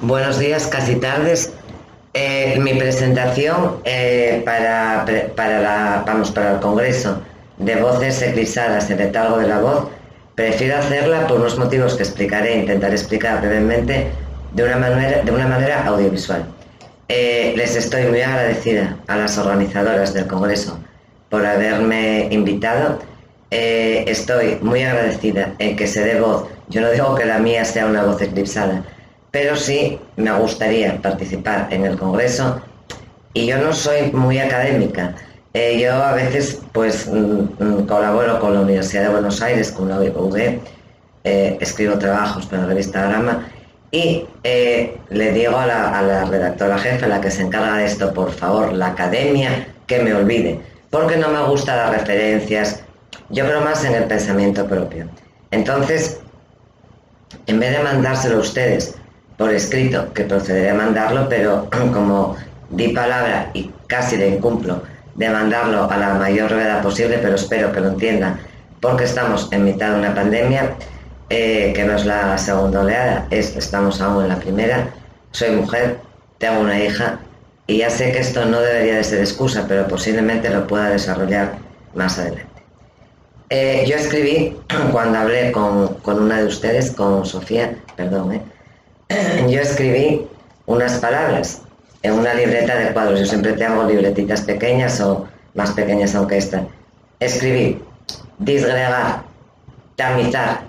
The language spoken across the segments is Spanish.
Buenos días, casi tardes. Mi presentación para el Congreso de Voces Eclipsadas en Letargo de la Voz, prefiero hacerla por unos motivos que intentaré explicar brevemente de una manera audiovisual. Les estoy muy agradecida a las organizadoras del Congreso por haberme invitado. Estoy muy agradecida en que se dé voz. Yo no digo que la mía sea una voz eclipsada, pero sí me gustaría participar en el Congreso, y yo no soy muy académica. Yo a veces colaboro con la Universidad de Buenos Aires, con la UV, escribo trabajos para la revista Grama, y le digo a la redactora jefe, a la que se encarga de esto: por favor, la academia, que me olvide, porque no me gustan las referencias. Yo creo más en el pensamiento propio. Entonces, en vez de mandárselo a ustedes por escrito, que procederé a mandarlo, pero como di palabra y casi le incumplo de mandarlo a la mayor brevedad posible, pero espero que lo entiendan, porque estamos en mitad de una pandemia, que no es la segunda oleada, estamos aún en la primera. Soy mujer, tengo una hija, y ya sé que esto no debería de ser excusa, pero posiblemente lo pueda desarrollar más adelante. Yo escribí, cuando hablé con una de ustedes, con Sofía, perdón, yo escribí unas palabras en una libreta de cuadros. Yo siempre tengo libretitas pequeñas o más pequeñas aunque esta. Escribí: disgregar, tamizar,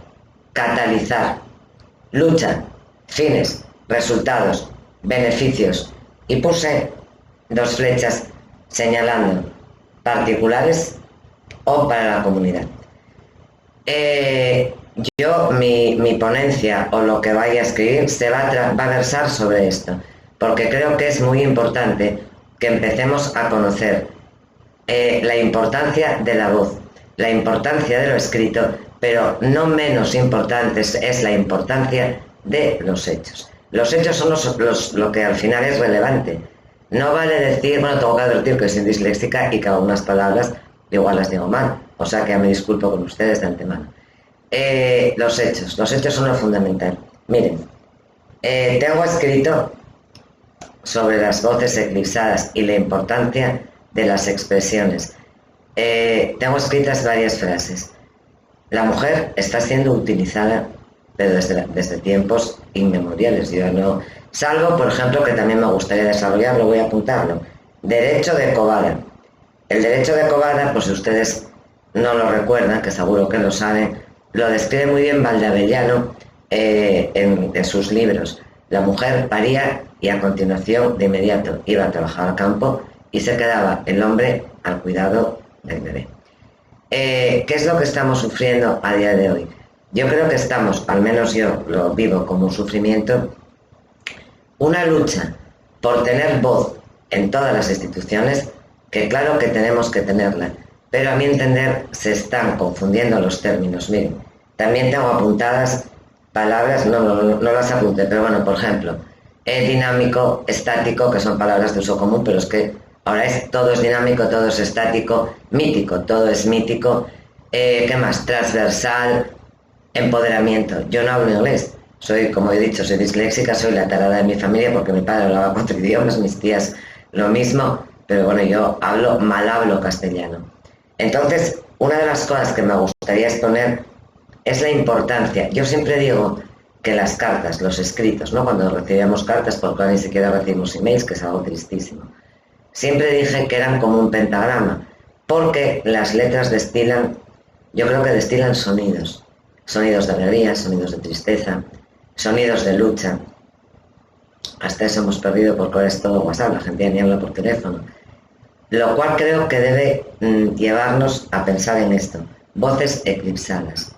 catalizar, lucha, fines, resultados, beneficios, y puse dos flechas señalando particulares o para la comunidad. Mi ponencia, o lo que vaya a escribir, va a versar sobre esto, porque creo que es muy importante que empecemos a conocer la importancia de la voz, la importancia de lo escrito, pero no menos importante es la importancia de los hechos. Los hechos son lo que al final es relevante. No vale decir, bueno, tengo que advertir que soy disléxica y que algunas palabras igual las digo mal, o sea que me disculpo con ustedes de antemano. Los hechos son lo fundamental. Miren, tengo escrito sobre las voces eclipsadas y la importancia de las expresiones. Tengo escritas varias frases. La mujer está siendo utilizada, pero desde tiempos inmemoriales. Yo no, salvo, por ejemplo, que también me gustaría desarrollarlo, voy a apuntarlo: derecho de cobada. El derecho de cobada, pues si ustedes no lo recuerdan, que seguro que lo saben, lo describe muy bien Valdeavellano en sus libros. La mujer paría y a continuación, de inmediato, iba a trabajar al campo y se quedaba el hombre al cuidado del bebé. ¿Qué es lo que estamos sufriendo a día de hoy? Yo creo que estamos, al menos yo lo vivo como un sufrimiento, una lucha por tener voz en todas las instituciones, que claro que tenemos que tenerla, pero a mi entender se están confundiendo los términos. Miren, también tengo apuntadas palabras, no las apunté, pero bueno, por ejemplo, dinámico, estático, que son palabras de uso común, pero es que ahora todo es dinámico, todo es estático, mítico, todo es mítico. ¿Qué más? Transversal, empoderamiento. Yo no hablo inglés, soy, como he dicho, soy disléxica, soy la tarada de mi familia porque mi padre hablaba 4 idiomas, mis tías lo mismo, pero bueno, yo mal hablo castellano. Entonces, una de las cosas que me gustaría exponer es la importancia. Yo siempre digo que las cartas, los escritos, ¿no? Cuando recibíamos cartas, porque ahora ni siquiera recibimos emails, que es algo tristísimo, siempre dije que eran como un pentagrama, porque las letras destilan, yo creo que destilan sonidos de alegría, sonidos de tristeza, sonidos de lucha. Hasta eso hemos perdido porque ahora es todo WhatsApp, la gente ya ni habla por teléfono. Lo cual creo que debe llevarnos a pensar en esto: voces eclipsadas.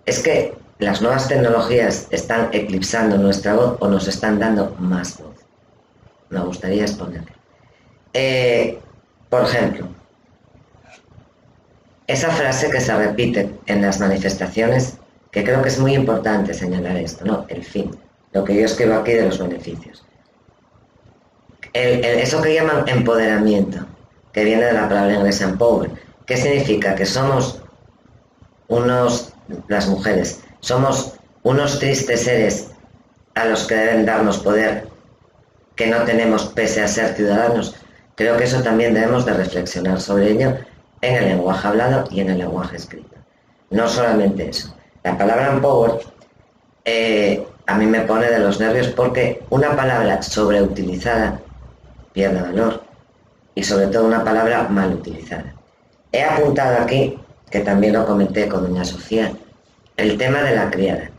Es que las nuevas tecnologías están eclipsando nuestra voz o nos están dando más voz. Me gustaría exponerlo. Por ejemplo, esa frase que se repite en las manifestaciones, que creo que es muy importante señalar esto, ¿no? El fin, lo que yo escribo aquí de los beneficios. Eso que llaman empoderamiento, que viene de la palabra inglesa empower, ¿qué significa? Que somos las mujeres, somos unos tristes seres a los que deben darnos poder que no tenemos pese a ser ciudadanos. Creo que eso también debemos de reflexionar sobre ello en el lenguaje hablado y en el lenguaje escrito. No solamente eso. La palabra empower a mí me pone de los nervios porque una palabra sobreutilizada pierde valor y sobre todo una palabra mal utilizada. He apuntado aquí, que también lo comenté con doña Sofía, el tema de la criada.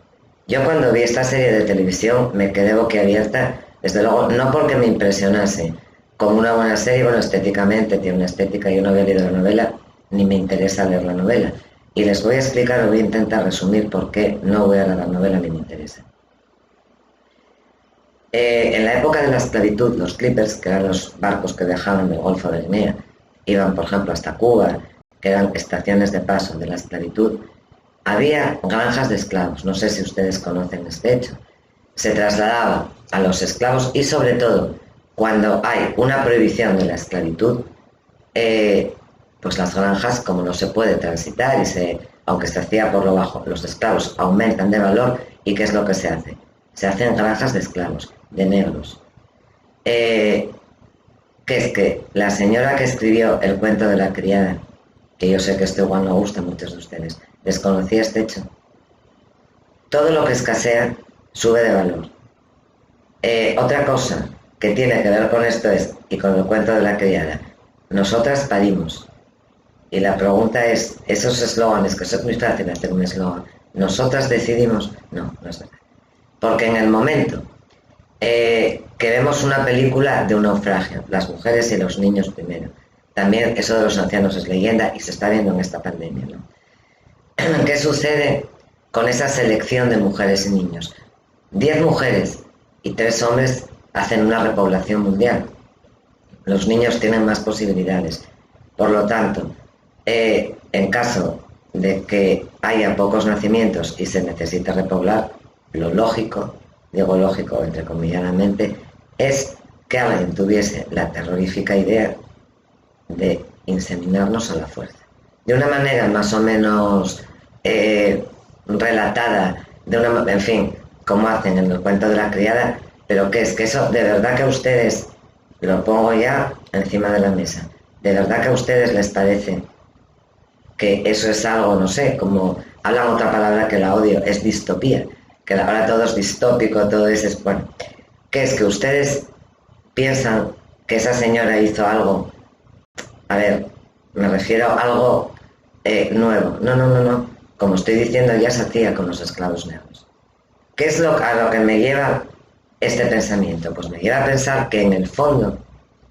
Yo cuando vi esta serie de televisión me quedé boquiabierta, desde luego no porque me impresionase como una buena serie, bueno, estéticamente tiene una estética, yo no había leído la novela, ni me interesa leer la novela. Y les voy a explicar, o voy a intentar resumir por qué no voy a leer la novela ni me interesa. En la época de la esclavitud, los clippers, que eran los barcos que viajaban del Golfo de Guinea, iban, por ejemplo, hasta Cuba, que eran estaciones de paso de la esclavitud, había granjas de esclavos. No sé si ustedes conocen este hecho. Se trasladaba a los esclavos y, sobre todo, cuando hay una prohibición de la esclavitud, pues las granjas, como no se puede transitar y aunque se hacía por lo bajo, los esclavos aumentan de valor. ¿Y qué es lo que se hace? Se hacen granjas de esclavos, de negros. Que es que la señora que escribió el cuento de la criada, que yo sé que esto igual no gusta a muchos de ustedes, desconocía este hecho. Todo lo que escasea sube de valor. Otra cosa que tiene que ver con esto y con el cuento de la criada, nosotras parimos. Y la pregunta es, esos eslóganes, que es muy fácil hacer un eslogan, ¿nosotras decidimos? No, no es verdad. Porque en el momento que vemos una película de un naufragio, las mujeres y los niños primero, también eso de los ancianos es leyenda y se está viendo en esta pandemia, ¿no? ¿Qué sucede con esa selección de mujeres y niños? 10 mujeres y 3 hombres hacen una repoblación mundial. Los niños tienen más posibilidades. Por lo tanto, en caso de que haya pocos nacimientos y se necesite repoblar, lo lógico, digo lógico entrecomilladamente, es que alguien tuviese la terrorífica idea de inseminarnos a la fuerza. De una manera más o menos relatada, en fin, como hacen en el cuento de la criada, pero que es que eso, de verdad que a ustedes, lo pongo ya encima de la mesa, de verdad que a ustedes les parece que eso es algo, no sé, como hablan otra palabra que la odio, es distopía, que ahora todo es distópico, todo es bueno, que es que ustedes piensan que esa señora hizo algo, a ver, me refiero a algo nuevo, no, como estoy diciendo ya se hacía con los esclavos negros. ¿Qué es a lo que me lleva este pensamiento? Pues me lleva a pensar que en el fondo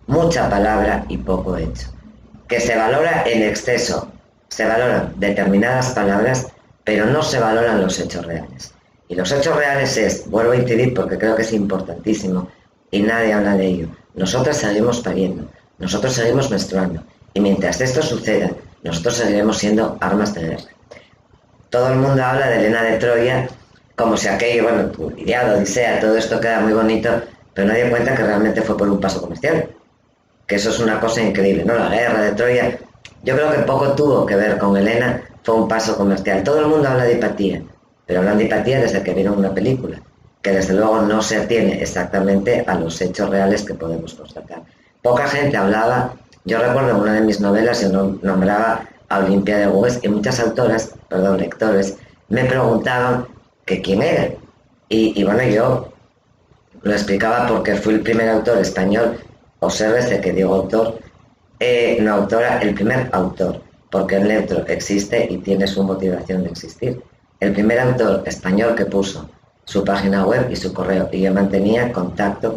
mucha palabra y poco hecho, que se valora en exceso, se valoran determinadas palabras, pero no se valoran los hechos reales. Y los hechos reales vuelvo a incidir porque creo que es importantísimo y nadie habla de ello, nosotras seguimos pariendo, nosotros seguimos menstruando y mientras esto suceda, nosotros seguiremos siendo armas de guerra. Todo el mundo habla de Helena de Troya como si aquello, bueno, Iliada, Odisea, todo esto queda muy bonito, pero nadie cuenta que realmente fue por un paso comercial, que eso es una cosa increíble, ¿no? La guerra de Troya, yo creo que poco tuvo que ver con Helena, fue un paso comercial. Todo el mundo habla de Hipatía, pero hablan de Hipatía desde que vieron una película, que desde luego no se atiene exactamente a los hechos reales que podemos constatar. Poca gente hablaba, yo recuerdo en una de mis novelas, yo nombraba a Olimpia de Gouges y muchas lectores, me preguntaban que quién era. Y bueno, yo lo explicaba porque fui el primer autor español, obsérvese que digo autor, no autora, el primer autor, porque el Neutro existe y tiene su motivación de existir. El primer autor español que puso su página web y su correo, y yo mantengo contacto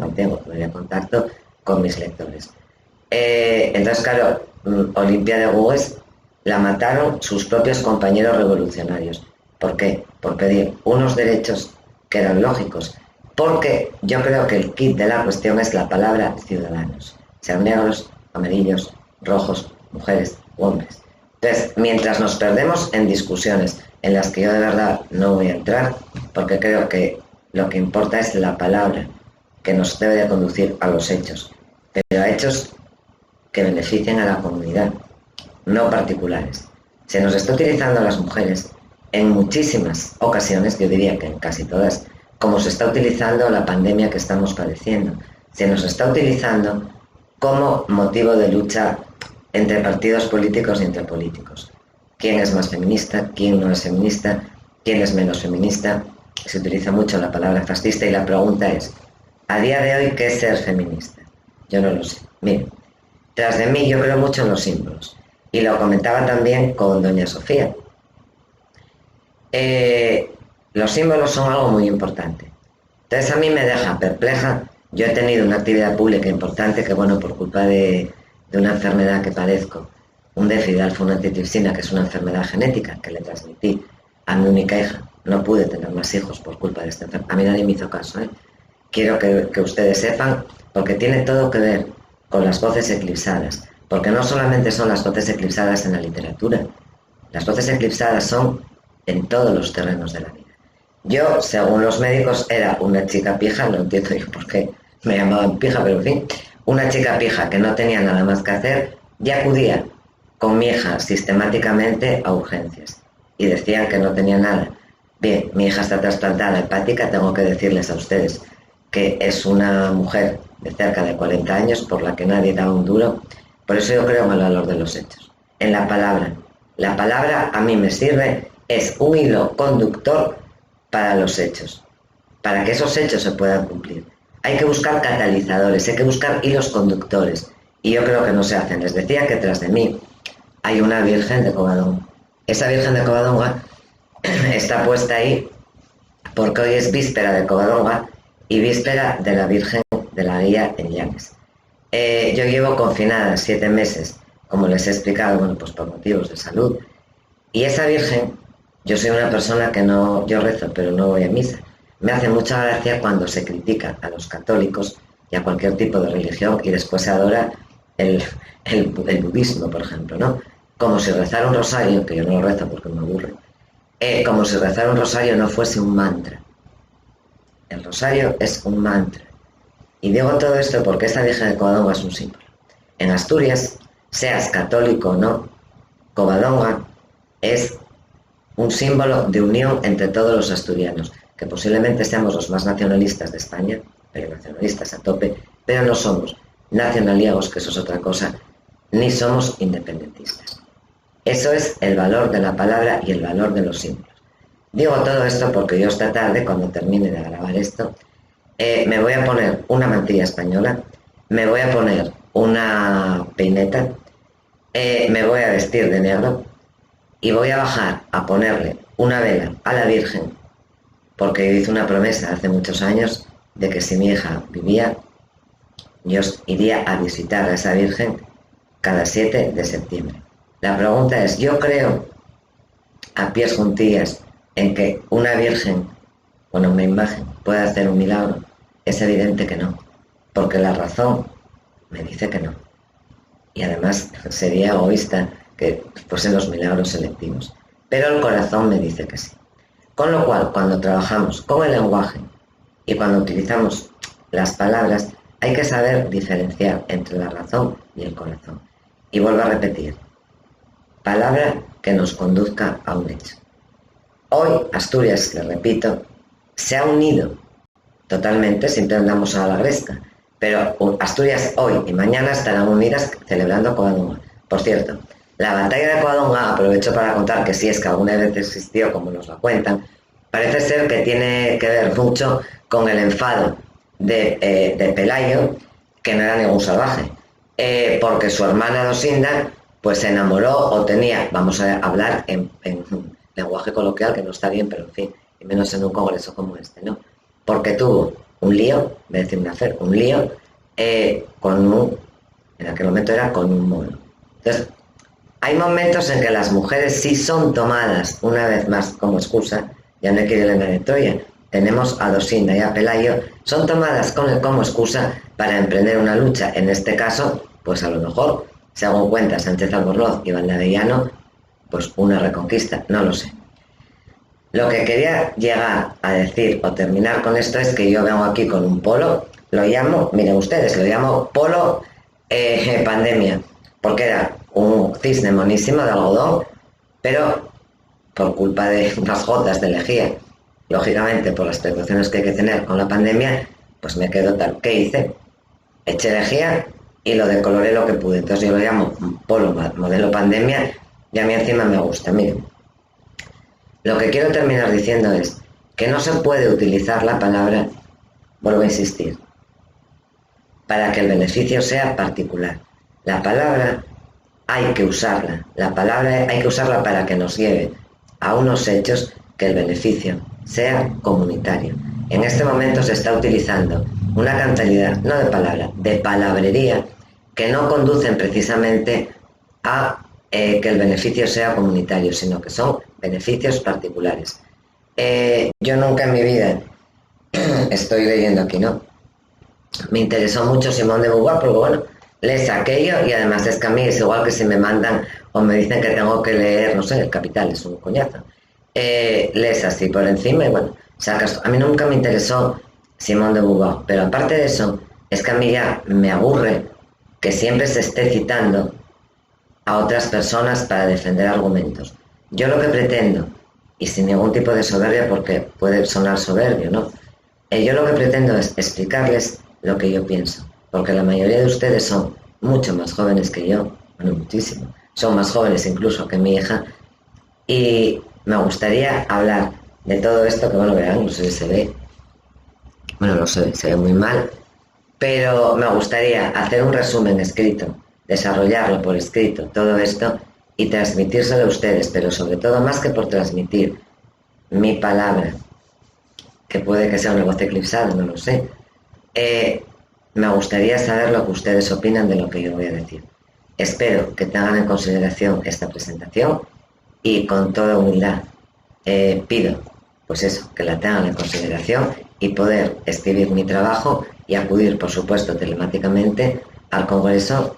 con mis lectores. Entonces, claro, Olimpia de Gouges la mataron sus propios compañeros revolucionarios. ¿Por qué? Por pedir unos derechos que eran lógicos. Porque yo creo que el kit de la cuestión es la palabra ciudadanos, sean negros, amarillos, rojos, mujeres u hombres. Entonces, mientras nos perdemos en discusiones en las que yo de verdad no voy a entrar, porque creo que lo que importa es la palabra que nos debe de conducir a los hechos, pero a hechos que beneficien a la comunidad, no particulares. Se nos está utilizando a las mujeres en muchísimas ocasiones, yo diría que en casi todas, como se está utilizando la pandemia que estamos padeciendo. Se nos está utilizando como motivo de lucha entre partidos políticos y entre políticos. ¿Quién es más feminista? ¿Quién no es feminista? ¿Quién es menos feminista? Se utiliza mucho la palabra fascista y la pregunta es, a día de hoy, ¿qué es ser feminista? Yo no lo sé. Miren, tras de mí yo creo mucho en los símbolos. Y lo comentaba también con doña Sofía. Los símbolos son algo muy importante. Entonces a mí me deja perpleja. Yo he tenido una actividad pública importante que, bueno, por culpa de una enfermedad que padezco, un déficit de alfa-1-antitrisina, que es una enfermedad genética que le transmití a mi única hija. No pude tener más hijos por culpa de esta enfermedad. A mí nadie me hizo caso, ¿eh? Quiero que ustedes sepan, porque tiene todo que ver con las voces eclipsadas. Porque no solamente son las voces eclipsadas en la literatura. Las voces eclipsadas son en todos los terrenos de la vida. Yo, según los médicos, era una chica pija, no entiendo yo por qué me llamaban pija, pero en fin, una chica pija que no tenía nada más que hacer y acudía con mi hija sistemáticamente a urgencias y decían que no tenía nada. Bien, mi hija está trasplantada hepática, tengo que decirles a ustedes que es una mujer de cerca de 40 años por la que nadie da un duro. Por eso yo creo en el valor de los hechos, en la palabra. La palabra a mí me sirve, es un hilo conductor para los hechos, para que esos hechos se puedan cumplir. Hay que buscar catalizadores, hay que buscar hilos conductores, y yo creo que no se hacen. Les decía que tras de mí hay una Virgen de Covadonga. Esa Virgen de Covadonga está puesta ahí porque hoy es víspera de Covadonga y víspera de la Virgen de la Guía en Llanes. Yo llevo confinada 7 meses, como les he explicado, bueno, pues por motivos de salud, y esa Virgen, yo soy una persona que no, yo rezo, pero no voy a misa. Me hace mucha gracia cuando se critica a los católicos y a cualquier tipo de religión y después se adora el budismo, por ejemplo, ¿no? Como si rezar un rosario, que yo no lo rezo porque me aburre, como si rezar un rosario no fuese un mantra. El rosario es un mantra. Y digo todo esto porque esta Virgen de Covadonga es un símbolo. En Asturias, seas católico o no, Covadonga es un símbolo de unión entre todos los asturianos, que posiblemente seamos los más nacionalistas de España, pero nacionalistas a tope, pero no somos nacionaliegos, que eso es otra cosa, ni somos independentistas. Eso es el valor de la palabra y el valor de los símbolos. Digo todo esto porque yo esta tarde, cuando termine de grabar esto, me voy a poner una mantilla española, me voy a poner una peineta, me voy a vestir de negro y voy a bajar a ponerle una vela a la Virgen, porque yo hice una promesa hace muchos años de que si mi hija vivía, yo iría a visitar a esa Virgen cada 7 de septiembre. La pregunta es, yo creo a pies juntillas en que una Virgen, bueno, una imagen, puede hacer un milagro. Es evidente que no, porque la razón me dice que no. Y además sería egoísta que fuesen los milagros selectivos. Pero el corazón me dice que sí. Con lo cual, cuando trabajamos con el lenguaje y cuando utilizamos las palabras, hay que saber diferenciar entre la razón y el corazón. Y vuelvo a repetir, palabra que nos conduzca a un hecho. Hoy Asturias, les repito, se ha unido totalmente, siempre andamos a la gresca, pero Asturias hoy y mañana estarán unidas celebrando Covadonga. Por cierto, la batalla de Covadonga, aprovecho para contar que si es que alguna vez existió, como nos la cuentan, parece ser que tiene que ver mucho con el enfado de Pelayo, que no era ningún salvaje, porque su hermana Dosinda pues se enamoró o tenía, vamos a hablar en lenguaje coloquial, que no está bien, pero en fin, y menos en un congreso como este, ¿no? Porque tuvo un lío, voy a decir una fe, un lío con un, en aquel momento era con un mono. Entonces, hay momentos en que las mujeres sí son tomadas, una vez más como excusa, ya no hay que ir a la de Troya, tenemos a Dosinda y a Pelayo, son tomadas como excusa para emprender una lucha, en este caso, pues a lo mejor, según cuenta Sánchez Albornoz y Valdavellano, pues una reconquista, no lo sé. Lo que quería llegar a decir o terminar con esto es que yo vengo aquí con un polo, lo llamo, miren ustedes, lo llamo polo pandemia, porque era un cisne monísimo de algodón, pero por culpa de unas gotas de lejía lógicamente por las precauciones que hay que tener con la pandemia, pues me quedo tal. ¿Qué hice? Eché lejía y lo decoloré lo que pude. Entonces yo lo llamo polo modelo pandemia y a mí encima me gusta. Miren, lo que quiero terminar diciendo es que no se puede utilizar la palabra, vuelvo a insistir, para que el beneficio sea particular. La palabra hay que usarla, la palabra hay que usarla para que nos lleve a unos hechos que el beneficio sea comunitario. En este momento se está utilizando una cantidad, no de palabra, de palabrería, que no conducen precisamente a que el beneficio sea comunitario, sino que son beneficios particulares. Yo nunca en mi vida, estoy leyendo aquí, ¿no? Me interesó mucho Simón de Beauvoir porque, bueno, lees aquello y además es que a mí es igual que si me mandan o me dicen que tengo que leer, no sé, El Capital, es un coñazo. Lees así por encima y, bueno, sacas. A mí nunca me interesó Simón de Beauvoir, pero aparte de eso, es que a mí ya me aburre que siempre se esté citando a otras personas para defender argumentos. Yo lo que pretendo, y sin ningún tipo de soberbia, porque puede sonar soberbio, ¿no? Yo lo que pretendo es explicarles lo que yo pienso, porque la mayoría de ustedes son mucho más jóvenes que yo, bueno, muchísimo, son más jóvenes incluso que mi hija, y me gustaría hablar de todo esto, que bueno, verán, no sé si se ve, bueno, no sé, se ve muy mal, pero me gustaría hacer un resumen escrito, desarrollarlo por escrito, todo esto, y transmitírselo a ustedes, pero sobre todo, más que por transmitir mi palabra, que puede que sea una voz eclipsada, no lo sé, me gustaría saber lo que ustedes opinan de lo que yo voy a decir. Espero que tengan en consideración esta presentación y con toda humildad pido, pues eso, que la tengan en consideración y poder escribir mi trabajo y acudir, por supuesto, telemáticamente al Congreso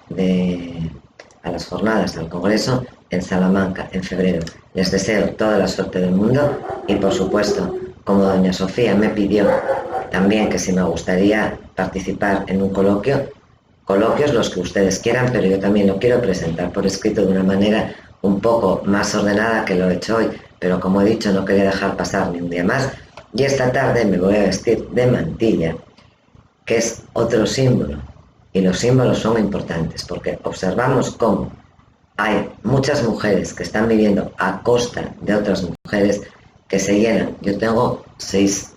a las jornadas del Congreso en Salamanca en febrero. Les deseo toda la suerte del mundo y, por supuesto, como doña Sofía me pidió también que si me gustaría participar en un coloquio, coloquios los que ustedes quieran, pero yo también lo quiero presentar por escrito de una manera un poco más ordenada que lo he hecho hoy, pero como he dicho no quería dejar pasar ni un día más y esta tarde me voy a vestir de mantilla, que es otro símbolo, y los símbolos son importantes porque observamos cómo hay muchas mujeres que están viviendo a costa de otras mujeres que se llenan. Yo tengo 6,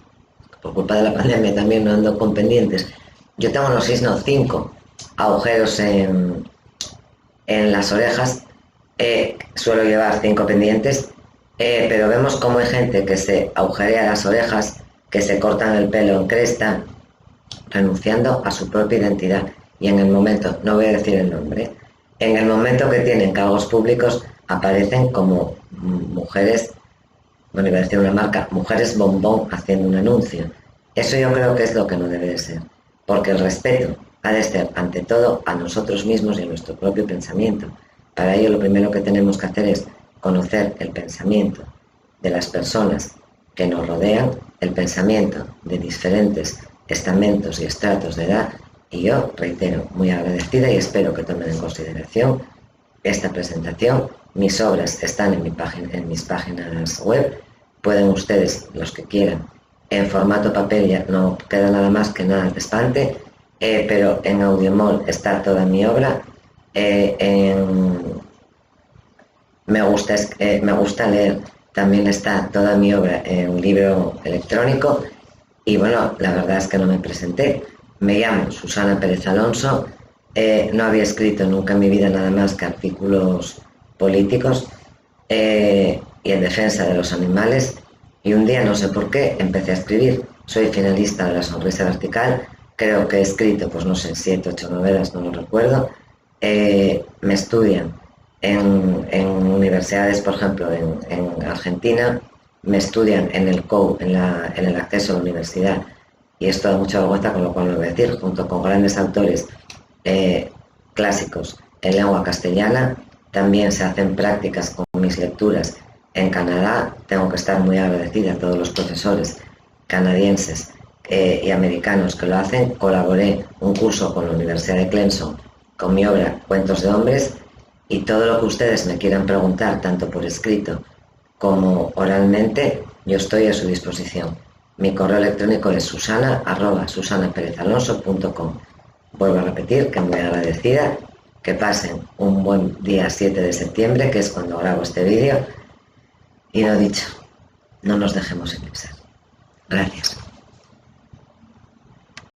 por culpa de la pandemia también no ando con pendientes, yo tengo unos 6, no, 5 agujeros en las orejas, suelo llevar 5 pendientes, pero vemos cómo hay gente que se agujerea las orejas, que se cortan el pelo en cresta, renunciando a su propia identidad. Y en el momento, no voy a decir el nombre, en el momento que tienen cargos públicos aparecen como mujeres, bueno, iba a decir una marca, mujeres bombón haciendo un anuncio. Eso yo creo que es lo que no debe de ser, porque el respeto ha de ser ante todo a nosotros mismos y a nuestro propio pensamiento. Para ello lo primero que tenemos que hacer es conocer el pensamiento de las personas que nos rodean, el pensamiento de diferentes estamentos y estratos de edad, y yo, reitero, muy agradecida y espero que tomen en consideración esta presentación. Mis obras están en mis páginas web, pueden ustedes, los que quieran, en formato papel, ya no queda nada más que nada de espante, pero en Audiomol está toda mi obra, me gusta leer, también está toda mi obra en un libro electrónico y bueno, la verdad es que no me presenté. Me llamo Susana Pérez Alonso, no había escrito nunca en mi vida nada más que artículos políticos y en defensa de los animales y un día no sé por qué empecé a escribir. Soy finalista de La Sonrisa Vertical, creo que he escrito, pues no sé, 7, 8 novelas, no lo recuerdo. Me estudian en universidades, por ejemplo, en Argentina, me estudian en el COU, en el acceso a la universidad, y esto da mucha vergüenza, con lo cual lo voy a decir, junto con grandes autores clásicos en lengua castellana. También se hacen prácticas con mis lecturas en Canadá. Tengo que estar muy agradecida a todos los profesores canadienses y americanos que lo hacen. Colaboré un curso con la Universidad de Clemson con mi obra Cuentos de Hombres, y todo lo que ustedes me quieran preguntar, tanto por escrito como oralmente, yo estoy a su disposición. Mi correo electrónico es susana@susanaperezalonso.com. Vuelvo a repetir que muy agradecida, que pasen un buen día 7 de septiembre, que es cuando grabo este vídeo, y lo dicho, no nos dejemos eclipsar. Gracias.